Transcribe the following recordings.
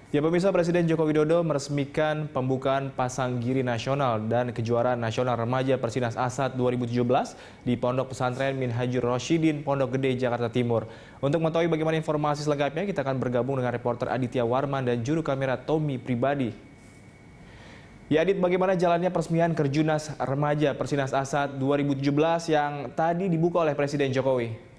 Ya pemirsa, Presiden Joko Widodo meresmikan pembukaan Pasang Giri Nasional dan Kejuaraan Nasional Remaja Persinas Asad 2017 di Pondok Pesantren Minhajur Rosyidin, Pondok Gede, Jakarta Timur. Untuk mengetahui bagaimana informasi selengkapnya, kita akan bergabung dengan reporter Aditya Warman dan juru kamera Tommy Pribadi. Ya Adit, bagaimana jalannya peresmian Kerjunas Remaja Persinas Asad 2017 yang tadi dibuka oleh Presiden Jokowi?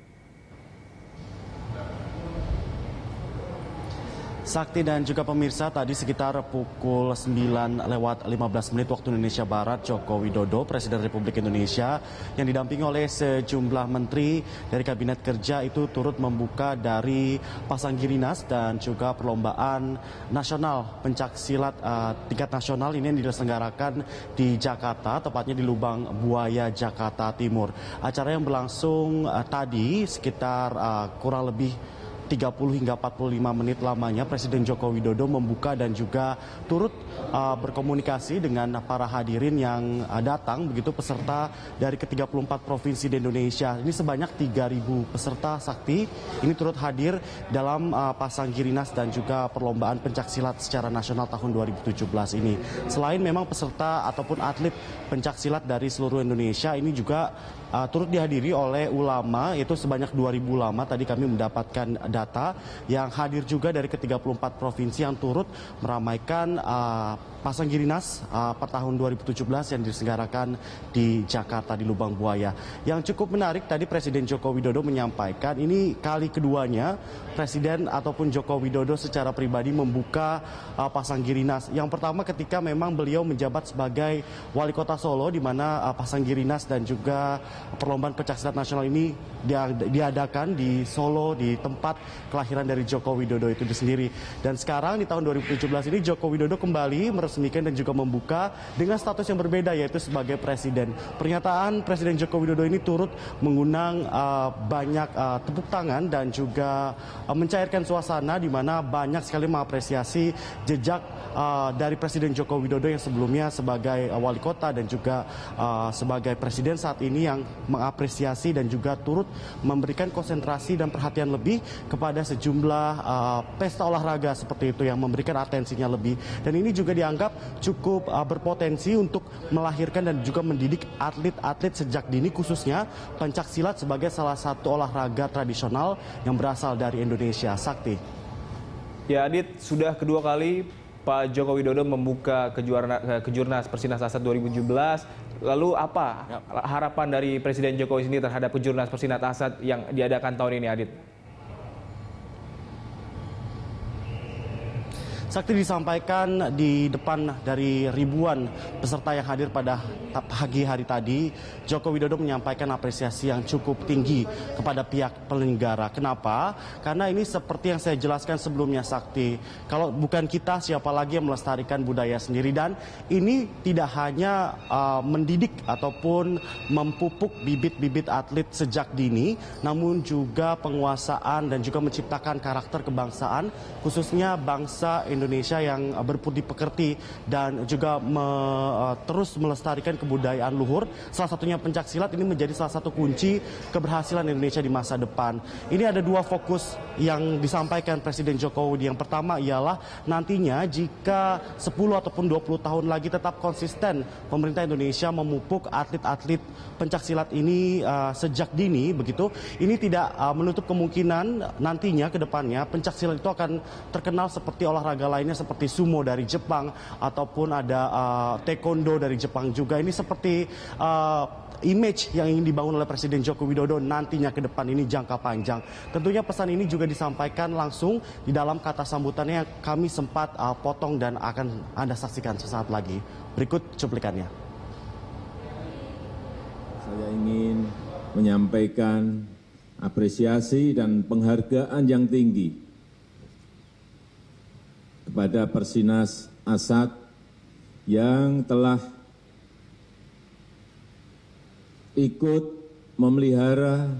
Sakti dan juga pemirsa, tadi sekitar pukul 9:15 waktu Indonesia Barat, Joko Widodo, Presiden Republik Indonesia, yang didampingi oleh sejumlah menteri dari Kabinet Kerja itu turut membuka dari Pasang Girinas dan juga perlombaan nasional pencaksilat tingkat nasional ini yang diselenggarakan di Jakarta, tepatnya di Lubang Buaya, Jakarta Timur. Acara yang berlangsung tadi sekitar kurang lebih 30 hingga 45 menit lamanya, Presiden Joko Widodo membuka dan juga turut berkomunikasi dengan para hadirin yang datang, begitu peserta dari ke-34 provinsi di Indonesia. Ini sebanyak 3.000 peserta Sakti, ini turut hadir dalam Pasang Girinas dan juga perlombaan pencaksilat secara nasional tahun 2017 ini. Selain memang peserta ataupun atlet pencaksilat dari seluruh Indonesia, ini juga turut dihadiri oleh ulama, yaitu sebanyak 2.000 ulama. Tadi kami mendapatkan data yang hadir juga dari ke-34 provinsi yang turut meramaikan Pasang Girinas per tahun 2017 yang diselenggarakan di Jakarta di Lubang Buaya. Yang cukup menarik tadi Presiden Joko Widodo menyampaikan ini kali keduanya Presiden ataupun Joko Widodo secara pribadi membuka Pasang Girinas. Yang pertama ketika memang beliau menjabat sebagai Wali Kota Solo, di mana Pasang Girinas dan juga perlombaan pencaksilat nasional ini diadakan di Solo, di tempat kelahiran dari Joko Widodo itu sendiri. Dan sekarang di tahun 2017 ini Joko Widodo kembali meresmikan dan juga membuka dengan status yang berbeda, yaitu sebagai Presiden. Pernyataan Presiden Joko Widodo ini turut mengundang banyak tepuk tangan dan juga mencairkan suasana, di mana banyak sekali mengapresiasi jejak dari Presiden Joko Widodo yang sebelumnya sebagai wali kota dan juga sebagai Presiden saat ini, yang mengapresiasi dan juga turut memberikan konsentrasi dan perhatian lebih kepada sejumlah pesta olahraga seperti itu, yang memberikan atensinya lebih. Dan ini juga dianggap cukup berpotensi untuk melahirkan dan juga mendidik atlet-atlet sejak dini, khususnya pencaksilat sebagai salah satu olahraga tradisional yang berasal dari Indonesia. Sakti. Ya Adit, sudah kedua kali Pak Joko Widodo membuka Kejurnas Persinas Asad 2017. Lalu apa harapan dari Presiden Jokowi sendiri terhadap Kejurnas Persinas Asad yang diadakan tahun ini, Adit? Sakti, disampaikan di depan dari ribuan peserta yang hadir pada pagi hari tadi, Joko Widodo menyampaikan apresiasi yang cukup tinggi kepada pihak penyelenggara. Kenapa? Karena ini seperti yang saya jelaskan sebelumnya, Sakti. Kalau bukan kita, siapa lagi yang melestarikan budaya sendiri? Dan ini tidak hanya mendidik ataupun memupuk bibit-bibit atlet sejak dini, namun juga penguasaan dan juga menciptakan karakter kebangsaan, khususnya bangsa Indonesia yang berbudi pekerti dan juga terus melestarikan kebudayaan luhur. Salah satunya pencaksilat ini menjadi salah satu kunci keberhasilan Indonesia di masa depan. Ini ada dua fokus yang disampaikan Presiden Jokowi. Yang pertama ialah nantinya jika 10 ataupun 20 tahun lagi tetap konsisten pemerintah Indonesia memupuk atlet-atlet pencaksilat ini sejak dini, begitu, ini tidak menutup kemungkinan nantinya ke depannya pencaksilat itu akan terkenal seperti olahraga lainnya seperti sumo dari Jepang ataupun ada taekwondo dari Jepang juga. Ini seperti image yang ingin dibangun oleh Presiden Joko Widodo nantinya ke depan, ini jangka panjang. Tentunya pesan ini juga disampaikan langsung di dalam kata sambutannya yang kami sempat potong dan akan Anda saksikan sesaat lagi. Berikut cuplikannya. Saya ingin menyampaikan apresiasi dan penghargaan yang tinggi kepada Persinas Asad yang telah ikut memelihara,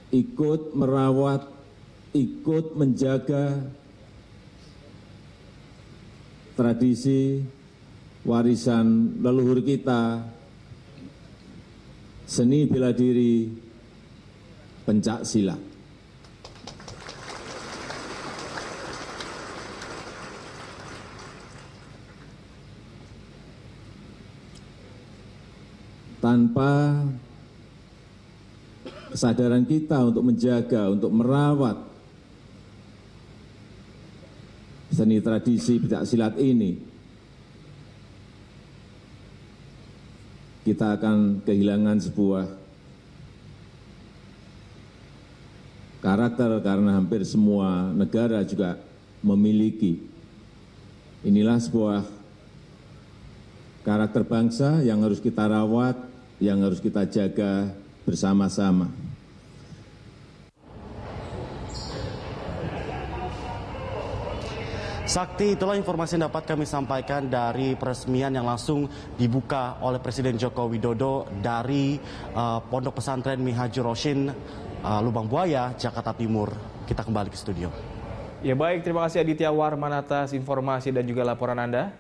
ikut merawat, ikut menjaga tradisi warisan leluhur kita, seni bela diri, pencaksilat. tanpa kesadaran kita untuk menjaga, untuk merawat seni tradisi pencaksilat ini, kita akan kehilangan sebuah karakter karena hampir semua negara juga memiliki. Inilah sebuah karakter bangsa yang harus kita rawat, yang harus kita jaga bersama-sama. Sakti, itulah informasi yang dapat kami sampaikan dari peresmian yang langsung dibuka oleh Presiden Joko Widodo dari Pondok Pesantren Minhajur Roshidin, Lubang Buaya, Jakarta Timur. Kita kembali ke studio. Ya baik, terima kasih Aditya Warman atas informasi dan juga laporan Anda.